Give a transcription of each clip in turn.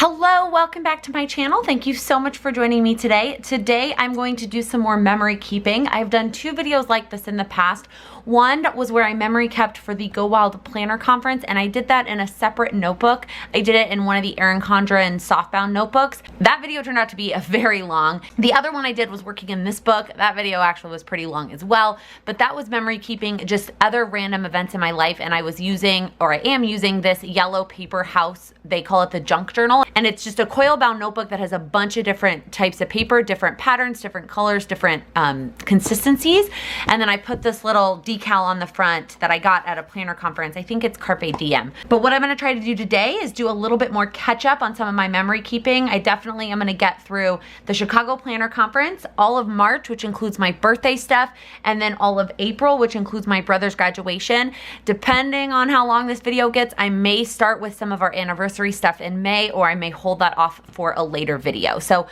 Hello, welcome back to my channel. Thank you so much for joining me today. Today I'm going to do some more memory keeping. I've done two videos like this in the past. One was where I memory kept for the Go Wild Planner Conference, and I did that in a separate notebook. I did it in one of the Erin Condren softbound notebooks. That video turned out to be very long. The other one I did was working in this book. That video actually was pretty long as well, but that was memory keeping just other random events in my life, and I was using, or I am using, this yellow paper house. They call it the junk journal, and it's just a coil bound notebook that has a bunch of different types of paper, different patterns, different colors, different consistencies. And then I put this little decal on the front that I got at a planner conference. I think it's Carpe Diem. But what I'm gonna try to do today is do a little bit more catch up on some of my memory keeping. I definitely am gonna get through the Chicago Planner Conference, all of March, which includes my birthday stuff, and then all of April, which includes my brother's graduation. Depending on how long this video gets, I may start with some of our anniversary stuff in May, or I may hold that off for a later video. So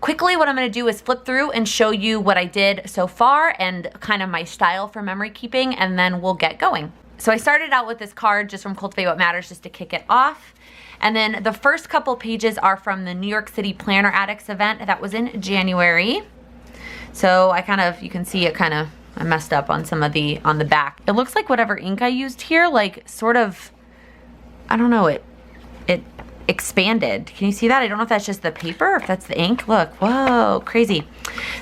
quickly, what I'm gonna do is flip through and show you what I did so far and kind of my style for memory keeping, and then we'll get going. So I started out with this card just from Cultivate What Matters just to kick it off. And then the first couple pages are from the New York City Planner Addicts event that was in January. So I kind of, you can see it kind of, I messed up on some of the, on the back. It looks like whatever ink I used here, like sort of, I don't know, it expanded. Can you see that? I don't know if that's just the paper or if that's the ink. Look, whoa, crazy.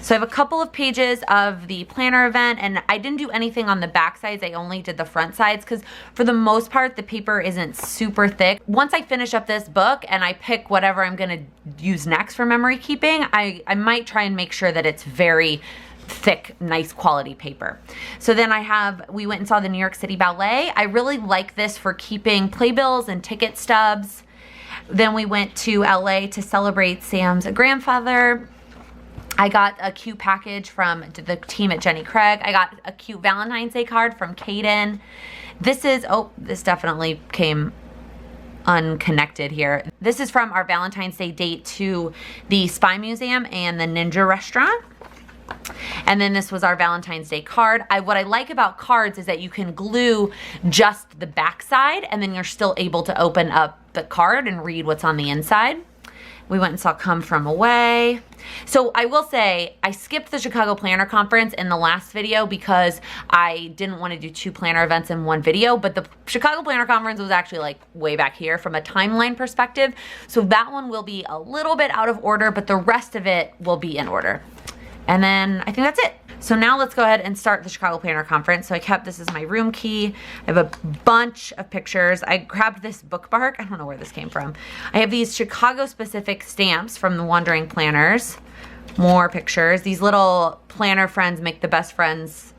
So I have a couple of pages of the planner event, and I didn't do anything on the back sides. I only did the front sides because for the most part, the paper isn't super thick. Once I finish up this book and I pick whatever I'm gonna use next for memory keeping, I might try and make sure that it's very thick, nice quality paper. So then we went and saw the New York City Ballet. I really like this for keeping playbills and ticket stubs. Then we went to LA to celebrate Sam's grandfather. I got a cute package from the team at Jenny Craig. I got a cute Valentine's Day card from Kaden. This is, oh, this definitely came unconnected here. This is from our Valentine's Day date to the Spy Museum and the Ninja Restaurant. And then this was our Valentine's Day card. What I like about cards is that you can glue just the back side, and then you're still able to open up the card and read what's on the inside. We went and saw Come From Away. So I will say, I skipped the Chicago Planner Conference in the last video because I didn't want to do two planner events in one video, but the Chicago Planner Conference was actually like way back here from a timeline perspective. So that one will be a little bit out of order, but the rest of it will be in order. And then I think that's it. So now let's go ahead and start the Chicago Planner Conference. So I kept, this is my room key. I have a bunch of pictures. I grabbed this bookmark. I don't know where this came from. I have these Chicago specific stamps from the Wandering Planners. More pictures. These little planner friends make the best friends.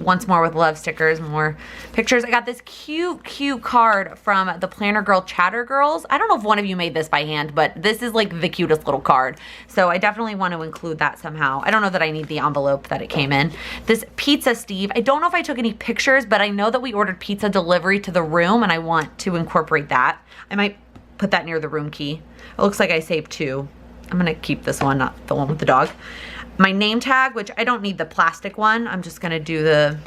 Once more with love stickers, more pictures. I got this cute card from the Planner Girl Chatter Girls. I don't know if one of you made this by hand, but this is like the cutest little card. So I definitely want to include that somehow. I don't know that I need the envelope that it came in. This Pizza Steve, I don't know if I took any pictures, but I know that we ordered pizza delivery to the room and I want to incorporate that. I might put that near the room key. It looks like I saved two. I'm gonna keep this one, not the one with the dog. My name tag, which I don't need the plastic one. I'm just gonna do the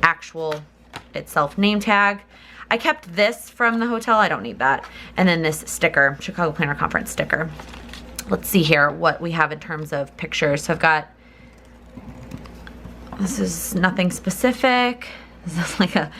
actual itself name tag. I kept this from the hotel, I don't need that. And then this sticker, Chicago Planner Conference sticker. Let's see here what we have in terms of pictures. So I've got, this is nothing specific. This is like a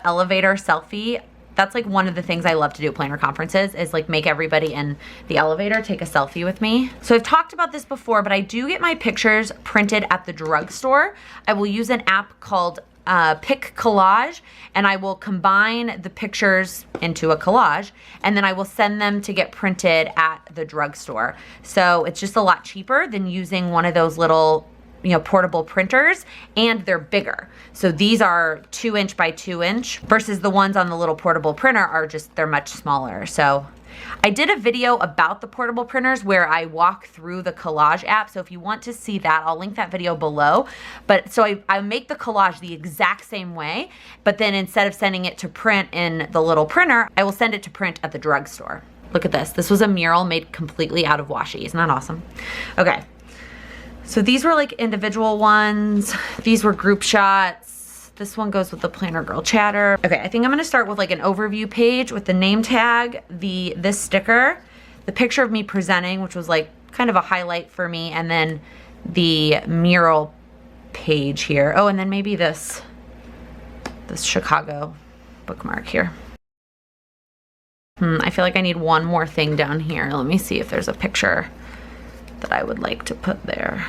elevator selfie. That's like one of the things I love to do at planner conferences is like make everybody in the elevator take a selfie with me. So I've talked about this before, but I do get my pictures printed at the drugstore. I will use an app called Pick Collage, and I will combine the pictures into a collage, and then I will send them to get printed at the drugstore. So it's just a lot cheaper than using one of those little, you know, portable printers, and they're bigger. So these are 2" by 2" versus the ones on the little portable printer are just, they're much smaller. So I did a video about the portable printers where I walk through the collage app. So if you want to see that, I'll link that video below. But so I make the collage the exact same way, but then instead of sending it to print in the little printer, I will send it to print at the drugstore. Look at this. This was a mural made completely out of washi. Isn't that awesome? Okay. So these were like individual ones. These were group shots. This one goes with the Planner Girl Chatter. Okay, I think I'm gonna start with like an overview page with the name tag, this sticker, the picture of me presenting, which was like kind of a highlight for me, and then the mural page here. Oh, and then maybe this Chicago bookmark here. I feel like I need one more thing down here. Let me see if there's a picture that I would like to put there.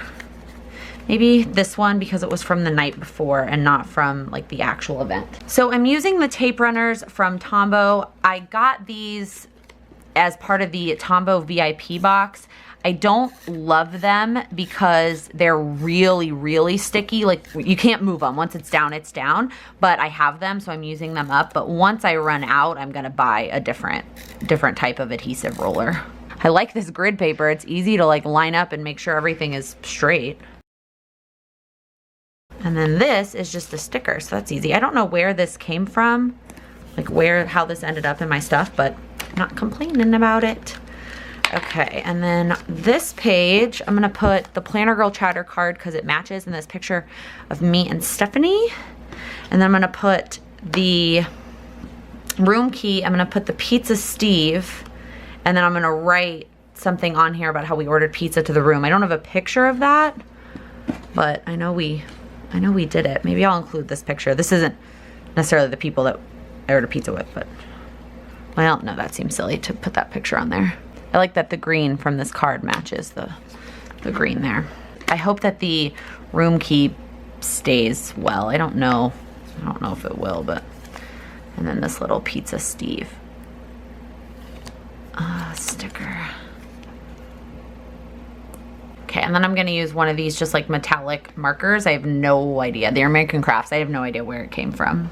Maybe this one, because it was from the night before and not from like the actual event. So I'm using the tape runners from Tombow. I got these as part of the Tombow VIP box. I don't love them because they're really, really sticky. Like you can't move them. Once it's down, but I have them, so I'm using them up. But once I run out, I'm gonna buy a different type of adhesive roller. I like this grid paper. It's easy to like line up and make sure everything is straight. And then this is just a sticker, so that's easy. I don't know where this came from, like how this ended up in my stuff, but I'm not complaining about it. Okay, and then this page, I'm gonna put the Planner Girl Chatter card because it matches in this picture of me and Stephanie. And then I'm gonna put the room key, I'm gonna put the Pizza Steve, and then I'm gonna write something on here about how we ordered pizza to the room. I don't have a picture of that, but I know we did it. Maybe I'll include this picture. This isn't necessarily the people that I ordered pizza with, but, well, no, that seems silly to put that picture on there. I like that the green from this card matches the green there. I hope that the room key stays well. I don't know if it will, but, and then this little Pizza Steve sticker. Okay, and then I'm gonna use one of these just like metallic markers. I have no idea. They're American Crafts. I have no idea where it came from.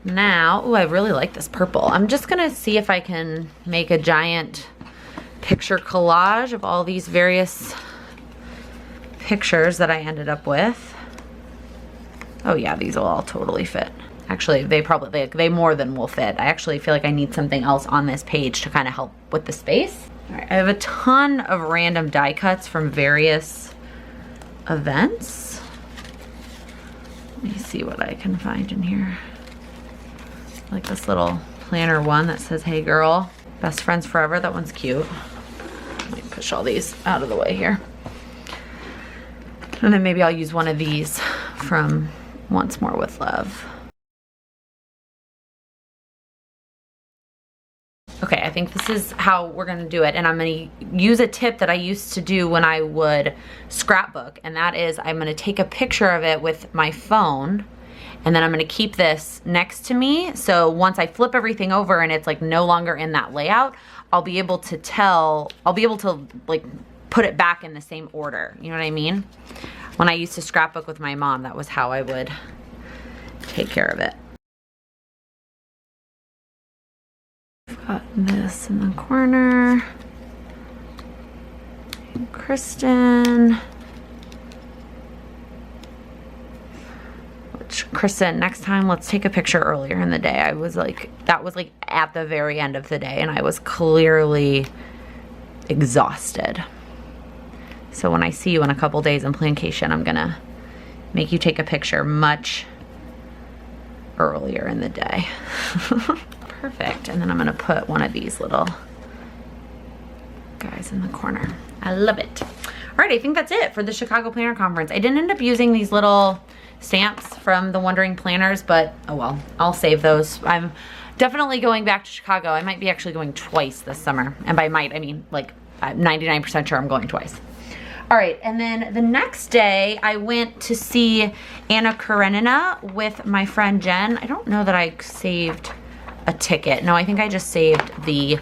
Now, oh, I really like this purple. I'm just gonna see if I can make a giant picture collage of all these various pictures that I ended up with. Oh yeah, these will all totally fit. Actually, they more than will fit. I actually feel like I need something else on this page to kind of help with the space. All right, I have a ton of random die cuts from various events. Let me see what I can find in here. Like this little planner one that says, "Hey girl, best friends forever." That one's cute. Let me push all these out of the way here. And then maybe I'll use one of these from Once More with Love. Okay, I think this is how we're gonna do it, and I'm gonna use a tip that I used to do when I would scrapbook, and that is I'm gonna take a picture of it with my phone, and then I'm gonna keep this next to me, so once I flip everything over and it's like no longer in that layout, I'll be able to like put it back in the same order, you know what I mean? When I used to scrapbook with my mom, that was how I would take care of it. Got this in the corner. And Kristen. Kristen, next time let's take a picture earlier in the day. That was like at the very end of the day, and I was clearly exhausted. So when I see you in a couple days in Plancation, I'm gonna make you take a picture much earlier in the day. Perfect. And then I'm gonna put one of these little guys in the corner. I love it. All right, I think that's it for the Chicago Planner Conference. I didn't end up using these little stamps from the Wondering Planners, but oh well, I'll save those. I'm definitely going back to Chicago. I might be actually going twice this summer. And by might, I mean like I'm 99% sure I'm going twice. All right, and then the next day I went to see Anna Karenina with my friend Jen. I don't know that I saved a ticket. No, I think I just saved the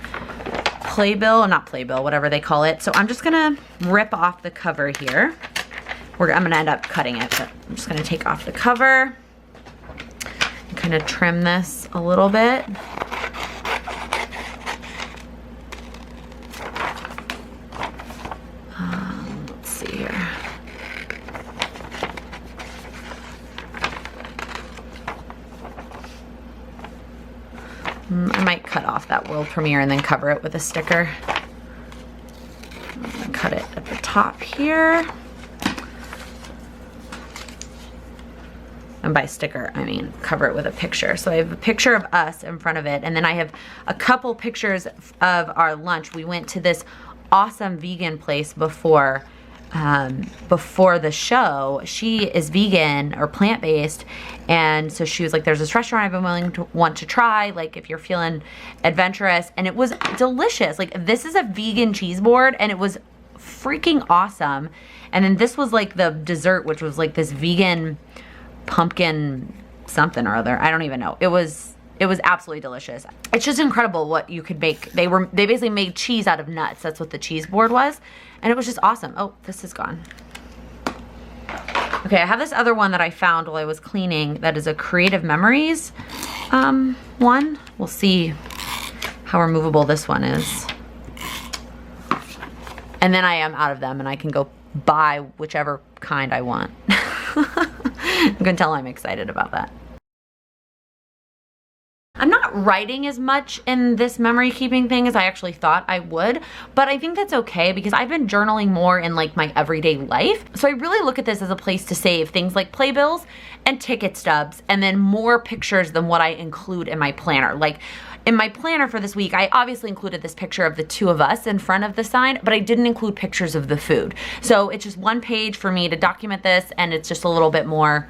playbill, or not playbill, whatever they call it. So I'm just gonna rip off the cover here. I'm gonna end up cutting it, but I'm just gonna take off the cover and kind of trim this a little bit. Let's see here. I might cut off that world premiere and then cover it with a sticker. I'm gonna cut it at the top here. And by sticker, I mean cover it with a picture. So I have a picture of us in front of it, and then I have a couple pictures of our lunch. We went to this awesome vegan place before the show. She is vegan or plant-based, and so she was like, there's this restaurant I've been want to try, like if you're feeling adventurous, and it was delicious. Like, this is a vegan cheese board, and it was freaking awesome. And then this was like the dessert, which was like this vegan pumpkin something or other. I don't even know. It was absolutely delicious. It's just incredible what you could make. They basically made cheese out of nuts. That's what the cheese board was. And it was just awesome. Oh, this is gone. Okay, I have this other one that I found while I was cleaning that is a Creative Memories one. We'll see how removable this one is. And then I am out of them and I can go buy whichever kind I want. You can tell I'm excited about that. I'm not writing as much in this memory keeping thing as I actually thought I would, but I think that's okay because I've been journaling more in like my everyday life. So I really look at this as a place to save things like playbills and ticket stubs, and then more pictures than what I include in my planner. Like in my planner for this week, I obviously included this picture of the two of us in front of the sign, but I didn't include pictures of the food. So it's just one page for me to document this, and it's just a little bit more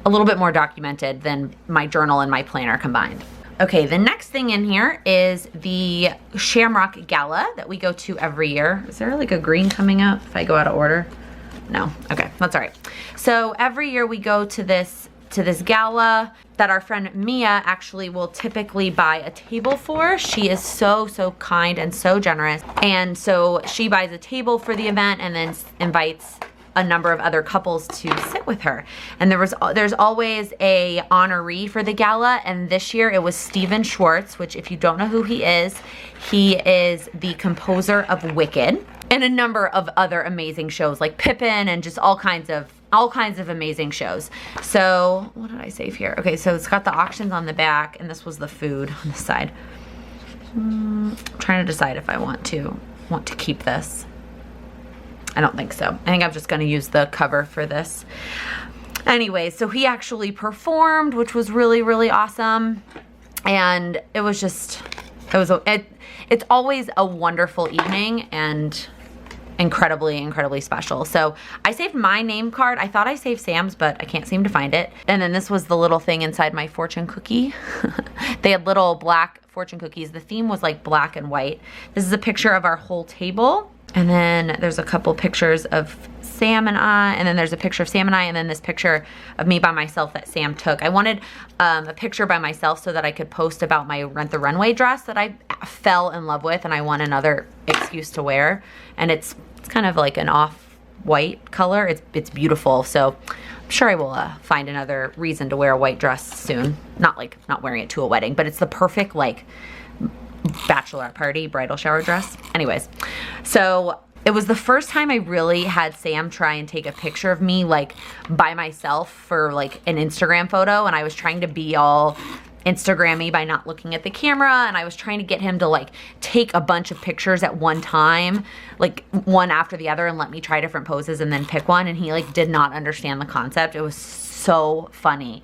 documented than my journal and my planner combined. Okay, the next thing in here is the Shamrock Gala that we go to every year. Is there like a green coming up if I go out of order? No, okay, that's all right. So every year we go to this gala that our friend Mia actually will typically buy a table for. She is so kind and so generous. And so she buys a table for the event and then invites a number of other couples to sit with her. And there's always a honoree for the gala, and this year it was Stephen Schwartz, which if you don't know who he is the composer of Wicked and a number of other amazing shows like Pippin and just all kinds of amazing shows. So what did I save here? Okay, so it's got the auctions on the back, and this was the food on the side. I'm trying to decide if I want to keep this. I don't think so. I think I'm just gonna use the cover for this. Anyway, so he actually performed, which was really awesome. And it was just, it's always a wonderful evening and incredibly special. So I saved my name card. I thought I saved Sam's, but I can't seem to find it. And then this was the little thing inside my fortune cookie. They had little black fortune cookies. The theme was like black and white. This is a picture of our whole table. And then there's a couple pictures of Sam and I, and then there's a picture of Sam and I, and then this picture of me by myself that Sam took. I wanted a picture by myself so that I could post about my Rent the Runway dress that I fell in love with and I want another excuse to wear. And it's kind of like an off-white color. It's beautiful, so I'm sure I will find another reason to wear a white dress soon. Not wearing it to a wedding, but it's the perfect like bachelorette party bridal shower dress. Anyways, so it was the first time I really had Sam try and take a picture of me like by myself for like an Instagram photo, and I was trying to be all Instagram-y by not looking at the camera, and I was trying to get him to like take a bunch of pictures at one time, like one after the other, and let me try different poses and then pick one, and he like did not understand the concept. It was so funny.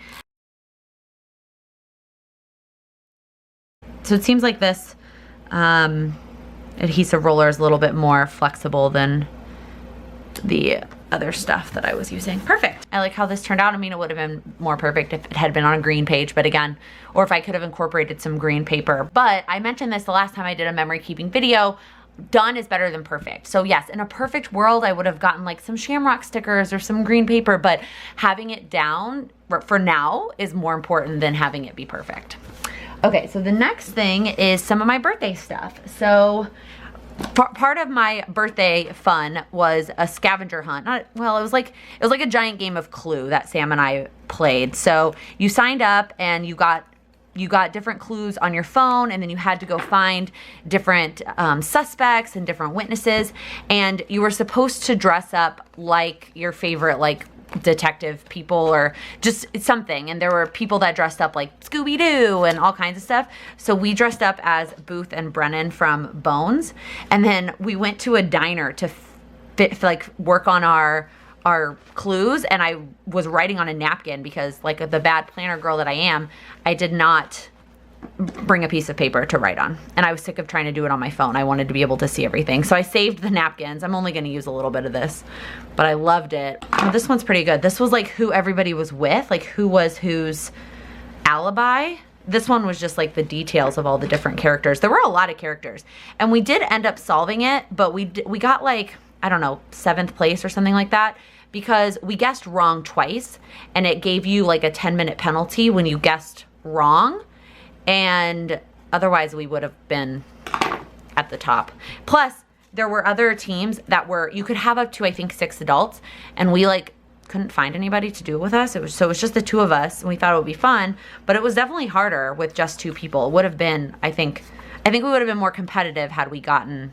So it seems like this adhesive roller is a little bit more flexible than the other stuff that I was using. Perfect. I like how this turned out. I mean, it would have been more perfect if it had been on a green page, but again, or if I could have incorporated some green paper. But I mentioned this the last time I did a memory keeping video. Done is better than perfect. So yes, in a perfect world, I would have gotten like some shamrock stickers or some green paper, but having it down for now is more important than having it be perfect. Okay, so the next thing is some of my birthday stuff. So part of my birthday fun was a scavenger hunt. It was like a giant game of Clue that Sam and I played. So you signed up and you got different clues on your phone, and then you had to go find different suspects and different witnesses, and you were supposed to dress up like your favorite like detective people or just something, and there were people that dressed up like Scooby-Doo and all kinds of stuff. So we dressed up as Booth and Brennan from Bones, and then we went to a diner to work on our our clues, and I was writing on a napkin because, like the bad planner girl that I am, I did not bring a piece of paper to write on. And I was sick of trying to do it on my phone. I wanted to be able to see everything. So I saved the napkins. I'm only going to use a little bit of this, but I loved it. Oh, this one's pretty good. This was like who everybody was with, like who was whose alibi. This one was just like the details of all the different characters. There were a lot of characters, and we did end up solving it, but we got like, I don't know, 7th place or something like that, because we guessed wrong twice, and it gave you like a 10-minute penalty when you guessed wrong, and otherwise we would have been at the top. Plus, there were other teams that were, you could have up to, I think, 6 adults, and we like couldn't find anybody to do it with us. It was just the 2 of us, and we thought it would be fun, but it was definitely harder with just 2 people. It would have been, I think we would have been more competitive had we gotten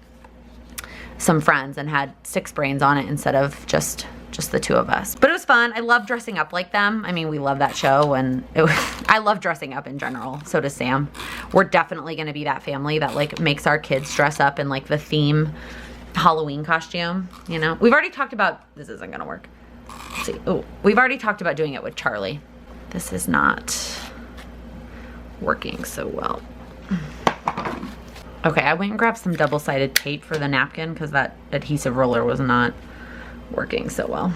some friends and had 6 brains on it instead of just the 2 of us. But it was fun. I love dressing up like them. I mean, we love that show, and I love dressing up in general. So does Sam. We're definitely going to be that family that like makes our kids dress up in like the theme Halloween costume, you know? We've already talked about, this isn't going to work. Let's see. Oh, we've already talked about doing it with Charlie. This is not working so well. Okay, I went and grabbed some double-sided tape for the napkin because that adhesive roller was not working so well.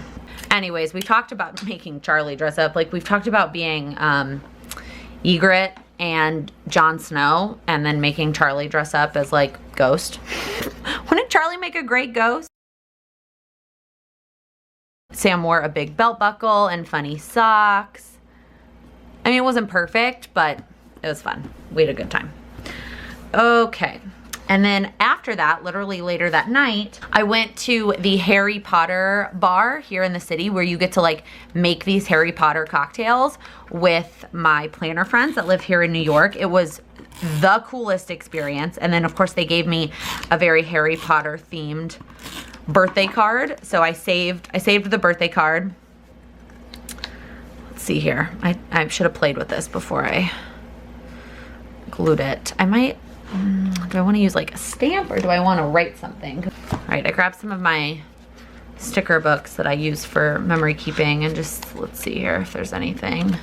Anyways, we talked about making Charlie dress up. Like, we've talked about being Egret and Jon Snow, and then making Charlie dress up as, like, Ghost. Wouldn't Charlie make a great ghost? Sam wore a big belt buckle and funny socks. I mean, it wasn't perfect, but it was fun. We had a good time. Okay, and then after that, literally later that night, I went to the Harry Potter bar here in the city where you get to like make these Harry Potter cocktails with my planner friends that live here in New York. It was the coolest experience. And then of course they gave me a very Harry Potter themed birthday card. So I saved the birthday card. Let's see here. I should have played with this before I glued it. I might, do I want to use like a stamp or do I want to write something? All right, I grabbed some of my sticker books that I use for memory keeping and just, let's see here if there's anything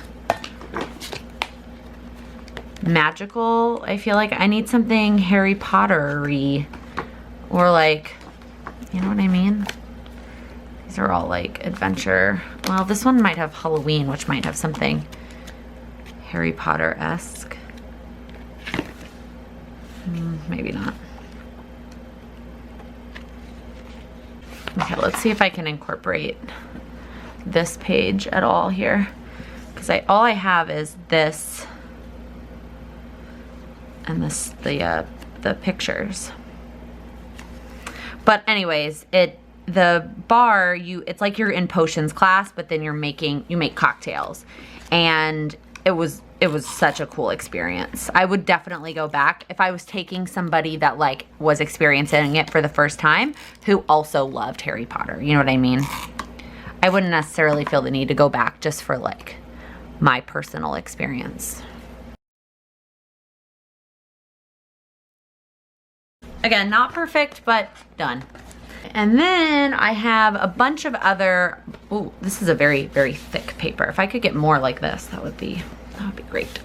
magical. I feel like I need something Harry Potter-y or like, you know what I mean? These are all like adventure. Well, this one might have Halloween, which might have something Harry Potter-esque. Maybe not. Okay, let's see if I can incorporate this page at all here. Because all I have is this and this, the pictures. But anyways, the bar, it's like you're in potions class, but then you make cocktails. And it was such a cool experience. I would definitely go back if I was taking somebody that like was experiencing it for the first time who also loved Harry Potter. You know what I mean? I wouldn't necessarily feel the need to go back just for like my personal experience. Again, not perfect, but done. And then I have a bunch of other, ooh, this is a very, very thick paper. If I could get more like this, that would be great.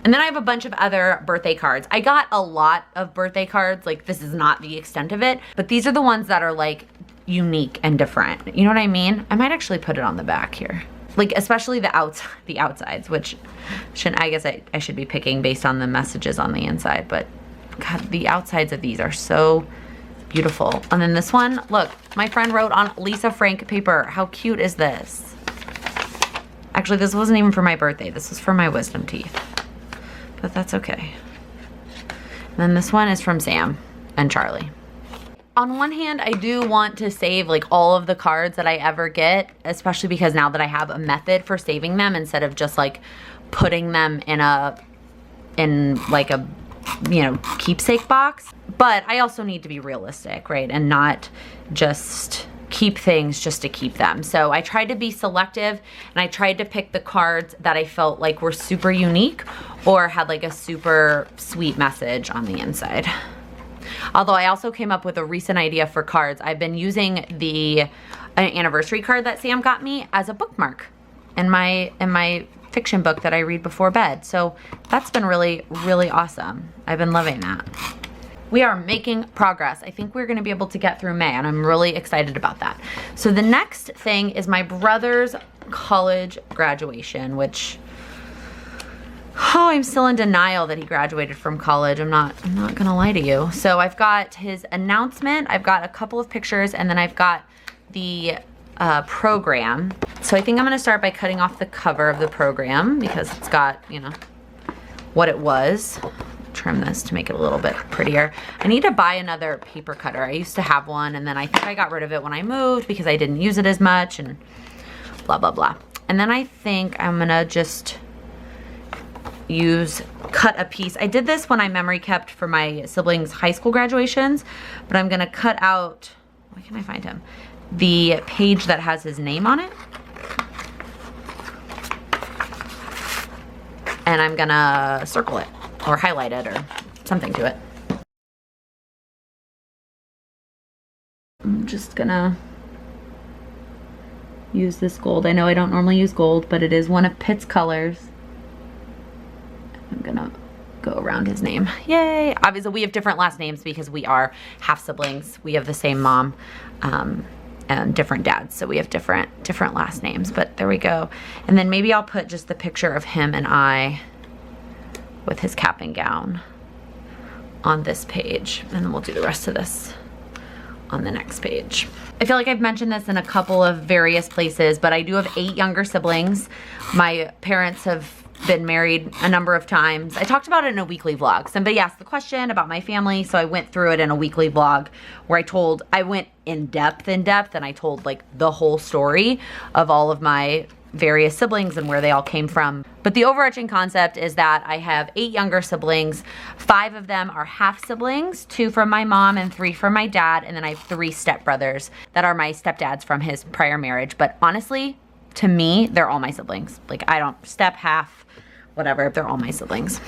And then I have a bunch of other birthday cards. I got a lot of birthday cards. Like, this is not the extent of it, but these are the ones that are like unique and different. You know what I mean? I might actually put it on the back here. Like, especially the outsides, which I guess I should be picking based on the messages on the inside, but God, the outsides of these are so beautiful. And then this one, look, my friend wrote on Lisa Frank paper. How cute is this? Actually, this wasn't even for my birthday. This was for my wisdom teeth, but that's okay. And then this one is from Sam and Charlie. On one hand, I do want to save like all of the cards that I ever get, especially because now that I have a method for saving them instead of just like putting them in like a, you know, keepsake box. But I also need to be realistic, right? And not just keep things just to keep them. So I tried to be selective and I tried to pick the cards that I felt like were super unique or had like a super sweet message on the inside. Although I also came up with a recent idea for cards. I've been using the an anniversary card that Sam got me as a bookmark in my fiction book that I read before bed. So that's been really, really awesome. I've been loving that. We are making progress. I think we're gonna be able to get through May, and I'm really excited about that. So the next thing is my brother's college graduation, which, oh, I'm still in denial that he graduated from college. I'm not gonna lie to you. So I've got his announcement, I've got a couple of pictures, and then I've got the program. So I think I'm gonna start by cutting off the cover of the program because it's got, you know, what it was. Trim this to make it a little bit prettier. I need to buy another paper cutter. I used to have one, and then I think I got rid of it when I moved because I didn't use it as much, and blah, blah, blah. And then I think I'm gonna just cut a piece. I did this when I memory kept for my siblings' high school graduations, but I'm gonna cut out, where can I find him? The page that has his name on it. And I'm gonna circle it or highlight it or something to it. I'm just gonna use this gold. I know I don't normally use gold, but it is one of Pitt's colors. I'm gonna go around his name. Yay! Obviously we have different last names because we are half siblings. We have the same mom and different dads, so we have different last names, but there we go. And then maybe I'll put just the picture of him and I with his cap and gown on this page, and then we'll do the rest of this on the next page. I feel like I've mentioned this in a couple of various places, but I do have 8 younger siblings. My parents have been married a number of times. I talked about it in a weekly vlog. Somebody asked the question about my family, so I went through it in a weekly vlog where I went in depth, and I told like the whole story of all of my various siblings and where they all came from. But the overarching concept is that I have 8 younger siblings. 5 of them are half siblings, 2 from my mom and 3 from my dad, and then I have 3 stepbrothers that are my stepdads from his prior marriage. But honestly, to me, they're all my siblings. Like, I don't step, half, whatever, they're all my siblings.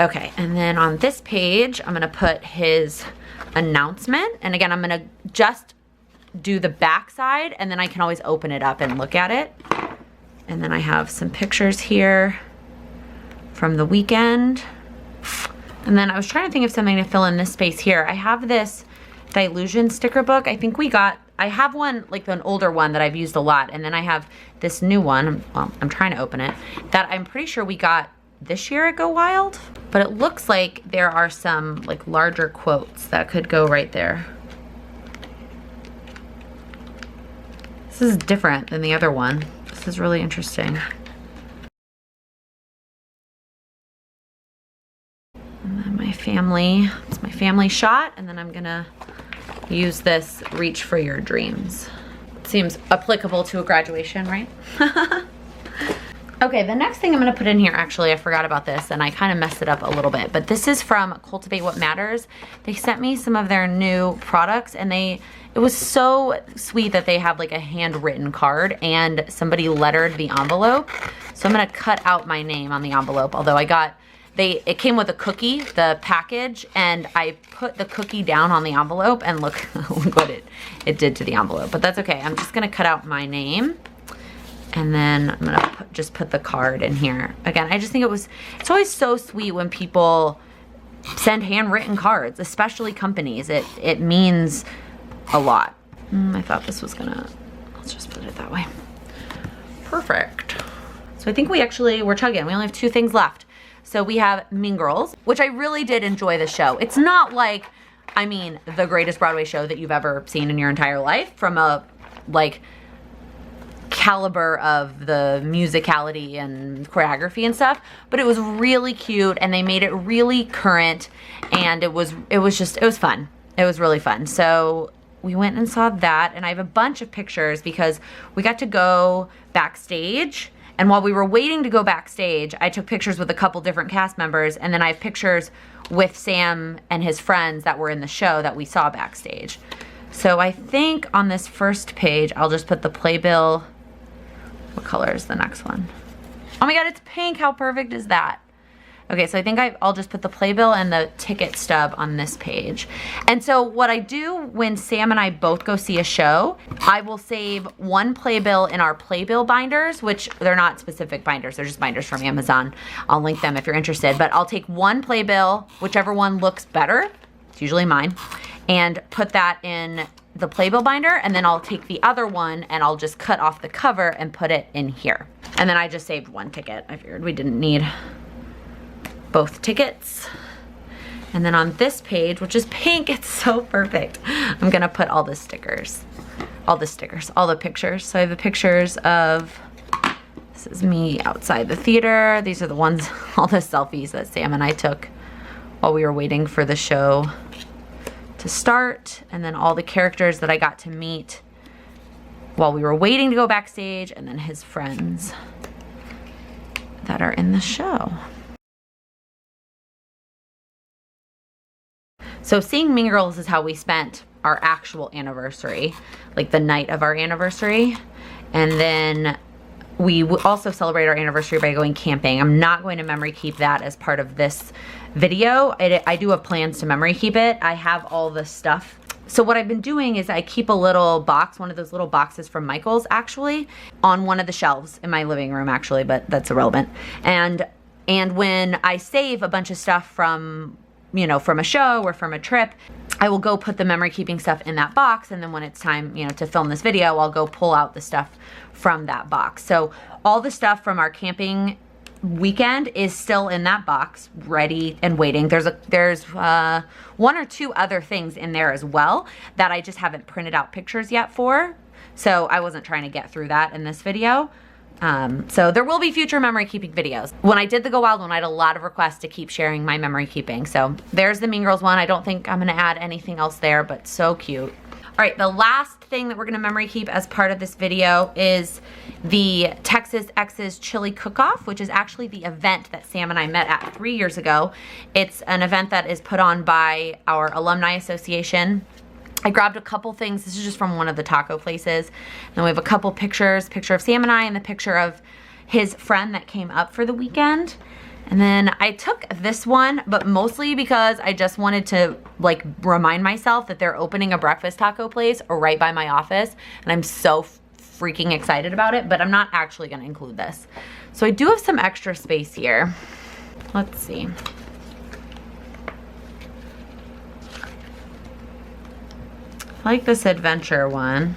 Okay, and then on this page, I'm gonna put his announcement. And again, I'm gonna just do the back side, and then I can always open it up and look at it. And then I have some pictures here from the weekend. And then I was trying to think of something to fill in this space here. I have this Dilution sticker book. I think I have one, like an older one that I've used a lot. And then I have this new one, well, I'm trying to open it, that I'm pretty sure we got this year at Go Wild. But it looks like there are some like larger quotes that could go right there. This is different than the other one. This is really interesting. And then my family, it's my family shot, and then I'm gonna use this Reach for Your Dreams. Seems applicable to a graduation, right? Okay, the next thing I'm gonna put in here, actually, I forgot about this and I kind of messed it up a little bit, but this is from Cultivate What Matters. They sent me some of their new products, and it was so sweet that they have like a handwritten card and somebody lettered the envelope. So I'm gonna cut out my name on the envelope, although it came with a cookie, the package, and I put the cookie down on the envelope, and look, look what it did to the envelope. But that's okay, I'm just gonna cut out my name, and then I'm gonna just put the card in here. Again, I just think it's always so sweet when people send handwritten cards, especially companies. It means a lot. I thought this was let's just put it that way. Perfect. So I think we're chugging. We only have 2 things left. So we have Mean Girls, which I really did enjoy the show. It's not like, I mean, the greatest Broadway show that you've ever seen in your entire life from a, like, caliber of the musicality and choreography and stuff, but it was really cute, and they made it really current, and it was fun. It was really fun. So we went and saw that, and I have a bunch of pictures because we got to go backstage. And while we were waiting to go backstage, I took pictures with a couple different cast members, and then I have pictures with Sam and his friends that were in the show that we saw backstage. So I think on this first page, I'll just put the playbill. What color is the next one? Oh my God, it's pink. How perfect is that? Okay, so I think I'll just put the playbill and the ticket stub on this page. And so what I do when Sam and I both go see a show, I will save one playbill in our playbill binders, which they're not specific binders, they're just binders from Amazon. I'll link them if you're interested, but I'll take one playbill, whichever one looks better, it's usually mine, and put that in the playbill binder, and then I'll take the other one and I'll just cut off the cover and put it in here. And then I just saved one ticket. I figured we didn't need both tickets. And then on this page, which is pink, it's so perfect, I'm gonna put all the stickers, all the pictures. So I have the pictures of, this is me outside the theater. These are the ones, all the selfies that Sam and I took while we were waiting for the show to start. And then all the characters that I got to meet while we were waiting to go backstage, and then his friends that are in the show. So seeing Mean Girls is how we spent our actual anniversary, like the night of our anniversary. And then we also celebrate our anniversary by going camping. I'm not going to memory keep that as part of this video. I do have plans to memory keep it. I have all the stuff. So what I've been doing is I keep a little box, one of those little boxes from Michael's actually, on one of the shelves in my living room actually, but that's irrelevant. And when I save a bunch of stuff from, you know, from a show or from a trip, I will go put the memory keeping stuff in that box, and then when it's time, you know, to film this video, I'll go pull out the stuff from that box. So all the stuff from our camping weekend is still in that box, ready and waiting. There's one or two other things in there as well that I just haven't printed out pictures yet for. So I wasn't trying to get through that in this video. So there will be future memory keeping videos. When I did the Go Wild one, I had a lot of requests to keep sharing my memory keeping. So there's the Mean Girls one. I don't think I'm gonna add anything else there, but so cute. All right, the last thing that we're gonna memory keep as part of this video is the Texas X's Chili Cook-Off, which is actually the event that Sam and I met at 3 years ago. It's an event that is put on by our Alumni Association. I grabbed a couple things. This is just from one of the taco places. Then we have a couple pictures, picture of Sam and I and the picture of his friend that came up for the weekend. And then I took this one, but mostly because I just wanted to like remind myself that they're opening a breakfast taco place right by my office. And I'm so freaking excited about it, but I'm not actually gonna include this. So I do have some extra space here. Let's see. I like this adventure one.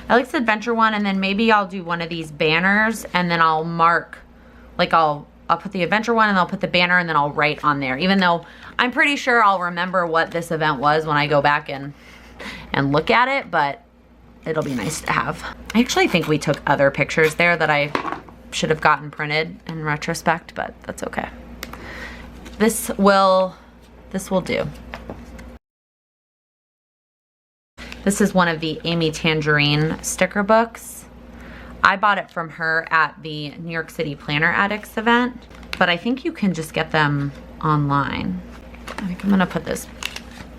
I like this adventure one, and then maybe I'll do one of these banners, and then I'll mark, like I'll put the adventure one, and I'll put the banner, and then I'll write on there. Even though I'm pretty sure I'll remember what this event was when I go back and look at it, but it'll be nice to have. I actually think we took other pictures there that I should have gotten printed in retrospect, but that's okay. This will do. This is one of the Amy Tangerine sticker books. I bought it from her at the New York City Planner Addicts event, but I think you can just get them online. I think I'm gonna put this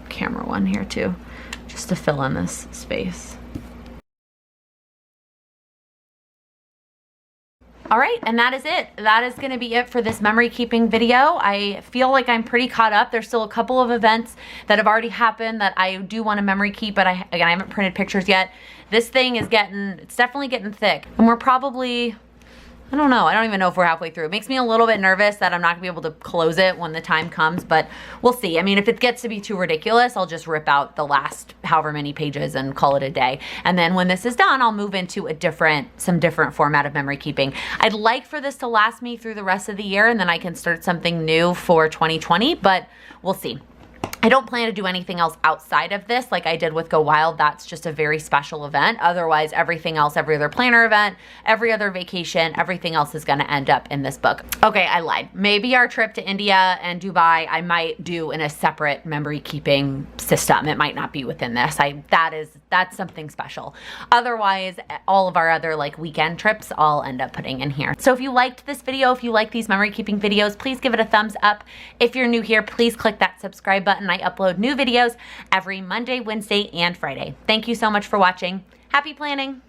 camera one here too, just to fill in this space. All right, and that is it. That is gonna be it for this memory keeping video. I feel like I'm pretty caught up. There's still a couple of events that have already happened that I do wanna memory keep, but again, I haven't printed pictures yet. This thing is it's definitely getting thick. And we're probably, I don't know, I don't even know if we're halfway through. It makes me a little bit nervous that I'm not gonna be able to close it when the time comes, but we'll see. I mean, if it gets to be too ridiculous, I'll just rip out the last however many pages and call it a day. And then when this is done, I'll move into some different format of memory keeping. I'd like for this to last me through the rest of the year, and then I can start something new for 2020, but we'll see. I don't plan to do anything else outside of this like I did with Go Wild. That's just a very special event. Otherwise, everything else, every other planner event, every other vacation, everything else is gonna end up in this book. Okay, I lied. Maybe our trip to India and Dubai, I might do in a separate memory keeping system. It might not be within this. That's something special. Otherwise, all of our other like weekend trips, I'll end up putting in here. So if you liked this video, if you like these memory keeping videos, please give it a thumbs up. If you're new here, please click that subscribe button. I upload new videos every Monday, Wednesday, and Friday. Thank you so much for watching. Happy planning.